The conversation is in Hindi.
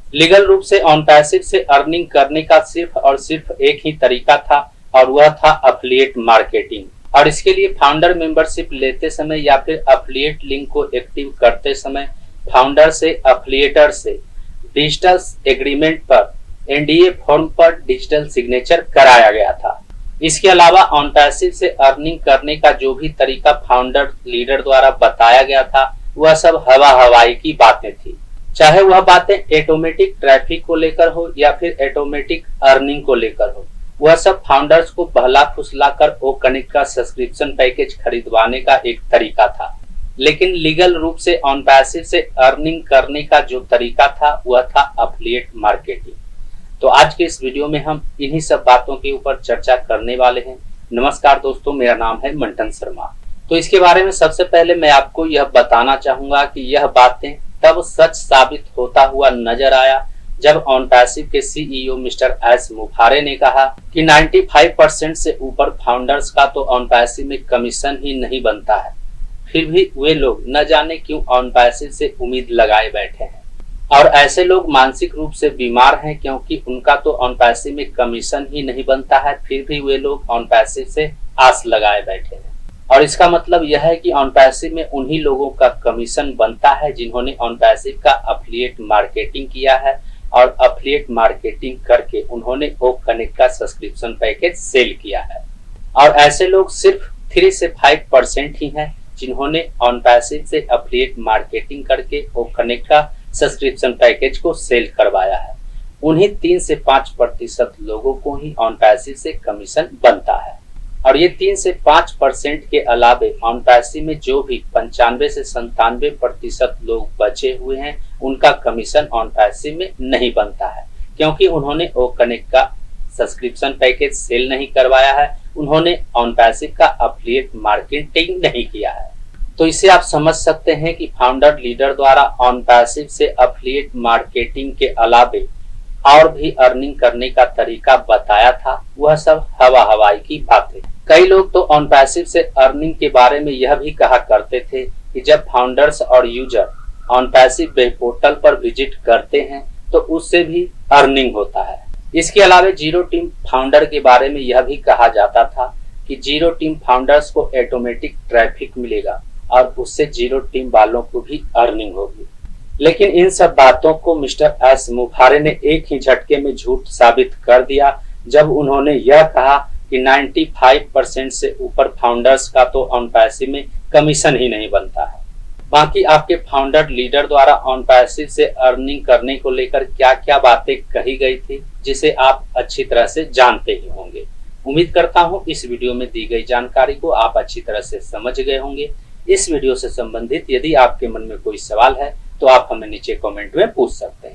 लीगल रूप से ऑन पैसिव से अर्निंग करने का सिर्फ और सिर्फ एक ही तरीका था और वह था अफिलिएट मार्केटिंग। और इसके लिए फाउंडर मेंबरशिप लेते समय या फिर अफिलिएट लिंक को एक्टिव करते समय फाउंडर से अफिलिएटर से डिजिटल एग्रीमेंट पर एनडीए फॉर्म पर डिजिटल सिग्नेचर कराया गया था। इसके अलावा ऑन पैसिव से अर्निंग करने का जो भी तरीका फाउंडर लीडर द्वारा बताया गया था वह सब हवा हवाई की बातें थी, चाहे वह बातें ऑटोमेटिक ट्रैफिक को लेकर हो या फिर ऑटोमेटिक अर्निंग को लेकर हो। वह सब फाउंडर्स को बहला फुसला कर ओ कनेक्ट का सब्सक्रिप्शन पैकेज खरीदवाने का एक तरीका था। लेकिन लीगल रूप से ऑन पैसिव से अर्निंग करने का जो तरीका था वह था अफिलिएट मार्केटिंग। तो आज के इस वीडियो में हम इन्हीं सब बातों के ऊपर चर्चा करने वाले हैं। नमस्कार दोस्तों, मेरा नाम है मंटन शर्मा। तो इसके बारे में सबसे पहले मैं आपको यह बताना चाहूंगा कि यह बातें तब सच साबित होता हुआ नजर आया जब ऑन पैसिव के सीईओ मिस्टर एस मुफारे ने कहा कि 95% से ऊपर फाउंडर्स का तो ऑन पैसिव में कमीशन ही नहीं बनता है, फिर भी वे लोग न जाने क्यों ऑन पैसिव से उम्मीद लगाए बैठे हैं। और ऐसे लोग मानसिक रूप से बीमार हैं क्योंकि उनका तो ऑन पैसिव में कमीशन ही नहीं बनता है, फिर भी वे लोग ऑन पैसिव से आस लगाए बैठे हैं। और इसका मतलब यह है कि ऑन पैसिव में उन्हीं लोगों का कमीशन बनता है जिन्होंने ऑन पैसिव का अफिलिएट मार्केटिंग किया है और अफिलिएट मार्केटिंग करके उन्होंने ओ कनेक्ट का सब्सक्रिप्शन पैकेज सेल किया है। और ऐसे लोग सिर्फ 3 से 5% ही हैं जिन्होंने ऑन पैसिव से अफिलिएट मार्केटिंग करके ओ कनेक्ट का सब्सक्रिप्शन पैकेज को सेल करवाया है। उन्हीं 3 से 5% लोगों को ही ऑन पैसिव से कमीशन बनता है। और ये 3 से 5% के अलावे ऑन पैसिव में जो भी 95 से 97% लोग बचे हुए हैं उनका कमीशन ऑन पैसिव में नहीं बनता है, क्योंकि उन्होंने ओ कनेक्ट का सब्सक्रिप्शन पैकेज सेल नहीं करवाया है, उन्होंने ऑन पैसिव का अफिलिएट मार्केटिंग नहीं किया है। तो इसे आप समझ सकते हैं कि फाउंडर लीडर द्वारा ऑन पैसिव से अफिलिएट मार्केटिंग के अलावे और भी अर्निंग करने का तरीका बताया था, वह सब हवा हवाई की बातें। कई लोग तो ऑन पैसिव से अर्निंग के बारे में यह भी कहा करते थे कि जब फाउंडर्स और user on passive web portal पर विजिट करते हैं तो उससे भी अर्निंग होता है। इसके अलावा जीरो टीम फाउंडर के बारे में यह भी कहा जाता था कि जीरो टीम फाउंडर्स को ऑटोमेटिक ट्रैफिक मिलेगा और उससे जीरो टीम वालों को भी अर्निंग होगी। लेकिन इन सब बातों को मिस्टर एस मुफारे ने एक ही झटके में झूठ साबित कर दिया जब उन्होंने यह कहा कि 95% से ऊपर फाउंडर्स का तो ऑन पैसिव में कमीशन ही नहीं बनता है। बाकी आपके फाउंडर लीडर द्वारा ऑन पैसिव से अर्निंग करने को लेकर क्या क्या बातें कही गई थी जिसे आप अच्छी तरह से जानते ही होंगे। उम्मीद करता हूं इस वीडियो में दी गई जानकारी को आप अच्छी तरह से समझ गए होंगे। इस वीडियो से संबंधित यदि आपके मन में कोई सवाल है तो आप हमें नीचे कमेंट में पूछ सकते हैं।